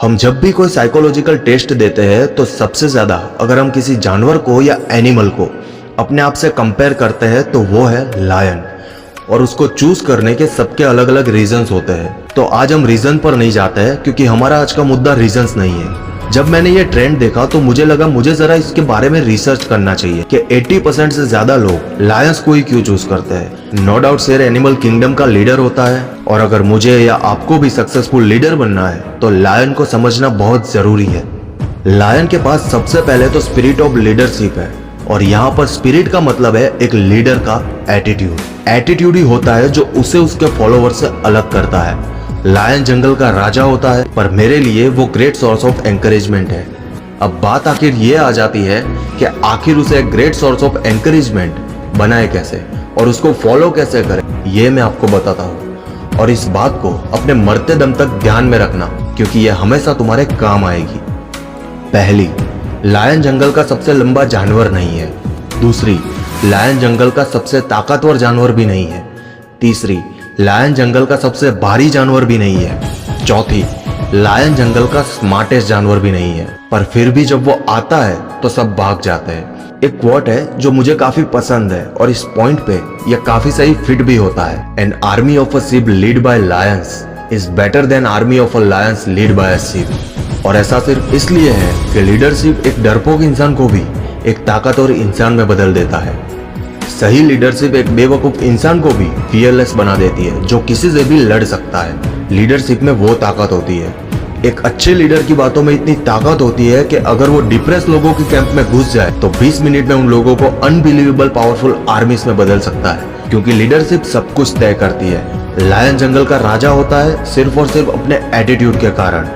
हम जब भी कोई साइकोलॉजिकल टेस्ट देते हैं तो सबसे ज्यादा अगर हम किसी जानवर को या एनिमल को अपने आप से कंपेयर करते हैं तो वो है लायन। और उसको चूज करने के सबके अलग अलग रीजंस होते हैं। तो आज हम रीजन पर नहीं जाते हैं क्योंकि हमारा आज का मुद्दा रीजंस नहीं है। जब मैंने ये ट्रेंड देखा तो मुझे लगा मुझे जरा इसके बारे में रिसर्च करना चाहिए कि 80% से ज्यादा लोग लायंस को ही क्यों चूज करते हैं। नो डाउट शेर एनिमल किंगडम का लीडर होता है और अगर मुझे या आपको भी सक्सेसफुल लीडर बनना है तो लायन को समझना बहुत जरूरी है। लायन के पास सबसे पहले तो स्पिरिट ऑफ लीडरशिप है और यहाँ पर स्पिरिट का मतलब है एक लीडर का एटीट्यूड। एटीट्यूड ही होता है जो उसे उसके फॉलोवर से अलग करता है। लायन जंगल का राजा होता है पर मेरे लिए वो ग्रेट सोर्स ऑफ एनकरेजमेंट है। अब बात आखिर ये आ जाती है कि आखिर उसे एक ग्रेट सोर्स ऑफ एनकरेजमेंट बनाए कैसे और उसको फॉलो कैसे करें, ये मैं आपको बताता हूँ। और इस बात को अपने मरते दम तक ध्यान में रखना क्योंकि ये हमेशा तुम्हारे काम आएगी। पहली, लायन जंगल का सबसे लंबा जानवर नहीं है। दूसरी, लायन जंगल का सबसे ताकतवर जानवर भी नहीं है। तीसरी, लायन जंगल का सबसे भारी जानवर भी नहीं है। चौथी, लायन जंगल का स्मार्टेस्ट जानवर भी नहीं है। पर फिर भी जब वो आता है तो सब भाग जाते हैं। एक क्वोट है जो मुझे काफी पसंद है और इस पॉइंट पे यह काफी सही फिट भी होता है। An army of a sheep lead by Lions is better than army of a Lions lead by a sheep. और ऐसा सिर्फ इसलिए है कि लीडरशिप एक डरपोक इंसान को भी एक ताकतवर इंसान में बदल देता है। सही लीडरशिप एक बेवकूफ इंसान को भी फियरलेस बना देती है जो किसी से भी लड़ सकता है। लीडरशिप में वो ताकत होती है। एक अच्छे लीडर की बातों में इतनी ताकत होती है कि अगर वो डिप्रेस लोगों के कैंप में घुस जाए तो 20 मिनट में उन लोगों को अनबिलीवेबल पावरफुल आर्मीज में बदल सकता है क्योंकि लीडरशिप सब कुछ तय करती है। लायन जंगल का राजा होता है सिर्फ और सिर्फ अपने एटीट्यूड के कारण।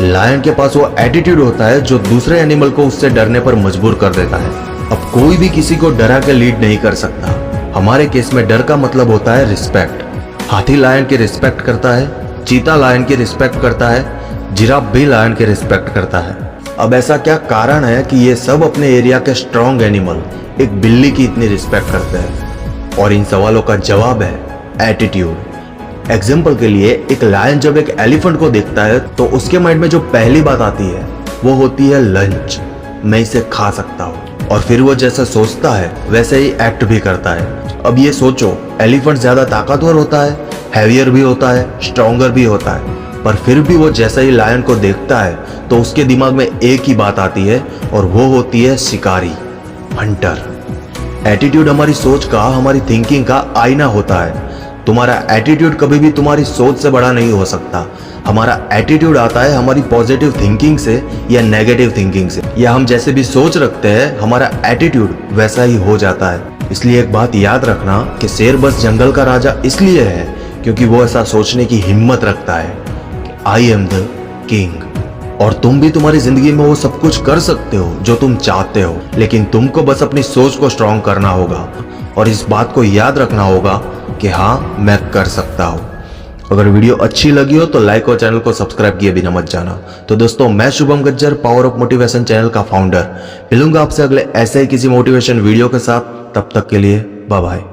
लायन के पास वो एटीट्यूड होता है जो दूसरे एनिमल को उससे डरने पर मजबूर कर देता है। अब कोई भी किसी को डरा के लीड नहीं कर सकता। हमारे केस में डर का मतलब होता है रिस्पेक्ट। हाथी लायन की रिस्पेक्ट करता है, चीता लायन की रिस्पेक्ट करता है, जिराफ भी लायन की रिस्पेक्ट करता है। अब ऐसा क्या कारण है कि ये सब अपने एरिया के स्ट्रॉन्ग एनिमल एक बिल्ली की इतनी रिस्पेक्ट करते हैं? और इन सवालों का जवाब है एटीट्यूड। एग्जाम्पल के लिए एक लायन जब एक एलिफेंट को देखता है तो उसके माइंड में जो पहली बात आती है वो होती है लंच, मैं इसे खा सकता हूँ। और फिर वो जैसा सोचता है वैसे ही एक्ट भी करता है। अब ये सोचो, एलिफेंट ज्यादा ताकतवर होता है, हैवियर भी होता है, स्ट्रॉन्गर भी होता है, पर फिर भी वो जैसा ही लायन को देखता है तो उसके दिमाग में एक ही बात आती है और वो होती है शिकारी, हंटर। एटीट्यूड हमारी सोच का, हमारी थिंकिंग का आईना होता है। तुम्हारा एटीट्यूड कभी भी तुम्हारी सोच से बड़ा नहीं हो सकता। हमारा एटीट्यूड आता है हमारी पॉजिटिव थिंकिंग से या नेगेटिव थिंकिंग से, या हम जैसे भी सोच रखते हैं हमारा एटीट्यूड वैसा ही हो जाता है। इसलिए एक बात याद रखना कि शेर बस जंगल का राजा इसलिए है क्योंकि वो ऐसा सोचने की हिम्मत रखता है, आई एम द किंग। और तुम भी तुम्हारी जिंदगी में वो सब कुछ कर सकते हो जो तुम चाहते हो, लेकिन तुमको बस अपनी सोच को स्ट्रॉन्ग करना होगा और इस बात को याद रखना होगा कि हाँ, मैं कर सकता हूँ। अगर वीडियो अच्छी लगी हो तो लाइक और चैनल को सब्सक्राइब किए बिना मत जाना। तो दोस्तों, मैं Shubham Gajjar, power of motivation channel का फाउंडर, मिलूंगा आपसे अगले ऐसे ही किसी मोटिवेशन वीडियो के साथ। तब तक के लिए बाय बाय।